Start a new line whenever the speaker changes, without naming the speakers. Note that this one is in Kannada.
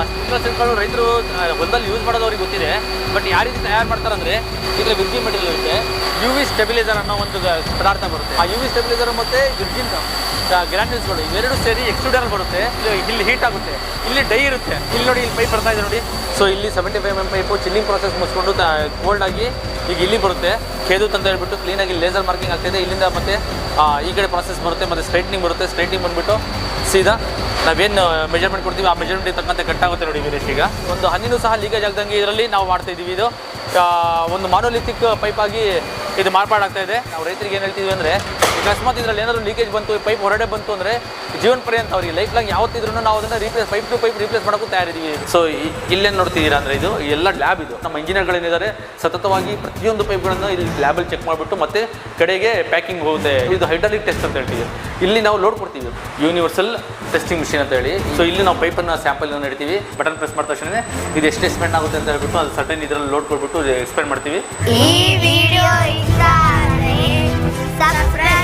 ಸ್ಪ್ರಿಂಕ್ಲರ್ ಸೆಟ್ಗಳು ರೈತರು ಹೊಲದಲ್ಲಿ ಯೂಸ್ ಮಾಡೋದು ಅವ್ರಿಗೆ ಗೊತ್ತಿದೆ. ಬಟ್ ಯಾವ ರೀತಿ ತಯಾರು ಮಾಡ್ತಾರೆ ಅಂದರೆ ಇದರಲ್ಲಿ ವಿರ್ಜಿನ್ ಮೆಟೀರಿಯಲ್ ಇರುತ್ತೆ. UV ಸ್ಟೆಬಿಲೈಸರ್ ಅನ್ನೋ ಒಂದು ಪದಾರ್ಥ ಬರುತ್ತೆ. ಆ UV ಸ್ಟೆಬಿಲೈಸರ್ ಮತ್ತು ವಿರ್ಜಿನ್ ಗ್ರಾನ್ಯೂಲ್ಸ್ಗಳು ಇವೆರಡು ಸೇರಿ ಎಕ್ಸ್ಟ್ರೂಡರ್ ಬರುತ್ತೆ. ಇಲ್ಲಿ ಹೀಟ್ ಆಗುತ್ತೆ, ಇಲ್ಲಿ ಡೈ ಇರುತ್ತೆ. ಇಲ್ಲಿ ನೋಡಿ, ಇಲ್ಲಿ ಪೈಪ್ ಬರ್ತಾ ಇದೆ ನೋಡಿ. ಸೊ ಇಲ್ಲಿ 75 mm ಪೈಪು ಚಿಲ್ಲಿಂಗ್ ಪ್ರೊಸೆಸ್ ಮುಗಿಸ್ಕೊಂಡು ಕೋಲ್ಡ್ ಆಗಿ ಈಗ ಇಲ್ಲಿ ಬರುತ್ತೆ. ಖೇದೂತ್ ಅಂತ ಹೇಳ್ಬಿಟ್ಟು ಕ್ಲೀನಾಗಿ ಲೇಸರ್ ಮಾರ್ಕಿಂಗ್ ಆಗ್ತಾಯಿದೆ. ಇಲ್ಲಿಂದ ಮತ್ತೆ ಈ ಕಡೆ ಪ್ರೊಸೆಸ್ ಬರುತ್ತೆ, ಮತ್ತು ಸ್ಟ್ರೈಟ್ನಿಂಗ್ ಬರುತ್ತೆ. ಸ್ಟ್ರೈಟ್ನಿಂಗ್ ಬಂದುಬಿಟ್ಟು ಸೀದಾ ನಾವೇನು ಮೆಜರ್ಮೆಂಟ್ ಕೊಡ್ತೀವಿ ಆ ಮೆಜರ್ಮೆಂಟಿಗೆ ತಕ್ಕಂತೆ ಕಟ್ಟಾಗುತ್ತೆ ನೋಡಿ ವೀರೇಶ್. ಈಗ ಒಂದು ಹನಿನೂ ಸಹ ಲೀಕೇಜ್ ಆಗ್ದಂಗೆ ಇದರಲ್ಲಿ ನಾವು ಮಾಡ್ತಾಯಿದ್ದೀವಿ. ಇದು ಒಂದು ಮಾನೋಲಿಥಿಕ್ ಪೈಪಾಗಿ ಇದು ಮಾರ್ಪಾಡಾಗ್ತಾ ಇದೆ. ನಾವು ರೈತರಿಗೆ ಏನು ಹೇಳ್ತೀವಿ ಅಂದರೆ, ಅಕಸ್ಮಾತ್ ಇದರಲ್ಲಿ ಏನಾದರೂ ಲೀಕೇಜ್ ಬಂತು, ಪೈಪ್ ಹೊರಗಡೆ ಬಂತು ಅಂದರೆ ಜೀವನ ಪರ್ಯಂತ ಅವರಿಗೆ ಲೈಫ್ ಲಾಂಗ್ ಯಾವತ್ತಿದ್ರೂ ನಾವು ಅದನ್ನು ಪೈಪ್ ಟು ಪೈಪ್ ರಿಪ್ಲೇಸ್ ಮಾಡೋಕ್ಕೂ ತಯಾರಿದ್ದೀವಿ. ಸೊ ಇಲ್ಲೇನು ನೋಡ್ತಿದ್ದೀರಾ ಅಂದರೆ ಇದು ಎಲ್ಲ ಲ್ಯಾಬ್. ಇದು ನಮ್ಮ ಇಂಜಿನಿಯರ್ಗಳೇನಿದ್ದಾರೆ ಸತತವಾಗಿ ಪ್ರತಿಯೊಂದು ಪೈಪ್ಗಳನ್ನು ಇಲ್ಲಿ ಲ್ಯಾಬಲ್ಲಿ ಚೆಕ್ ಮಾಡಿಬಿಟ್ಟು ಮತ್ತೆ ಕಡೆಗೆ ಪ್ಯಾಕಿಂಗ್ ಹೋಗುತ್ತೆ. ಇದು ಹೈಡ್ರಾಲಿಕ್ ಟೆಸ್ಟ್ ಅಂತ ಹೇಳ್ತೀವಿ. ಇಲ್ಲಿ ನಾವು ಲೋಡ್ ಕೊಡ್ತೀವಿ, ಯೂನಿವರ್ಸಲ್ ಟೆಸ್ಟಿಂಗ್ ಮಿಷಿನ್ ಅಂತ ಹೇಳಿ. ಸೊ ಇಲ್ಲಿ ನಾವು ಪೈಪನ್ನು ಸ್ಯಾಂಪಲ್ ಇಡ್ತೀವಿ. ಬಟನ್ ಪ್ರೆಸ್ ಮಾಡಿದ ತಕ್ಷಣ ಇದು ಎಷ್ಟು ಎಕ್ಸ್ಪೆಂಡ್ ಆಗುತ್ತೆ ಅಂತ ಹೇಳ್ಬಿಟ್ಟು ಅದು ಸರ್ಟನ್ ಇದರಲ್ಲಿ ಲೋಡ್ ಕೊಟ್ಬಿಟ್ಟು ಎಕ್ಸ್ಪ್ಲೇನ್ ಮಾಡ್ತೀವಿ.
ಈ ವಿಡಿಯೋ ಇಷ್ಟ ಆದರೆ ಸಬ್ಸ್ಕ್ರೈಬ್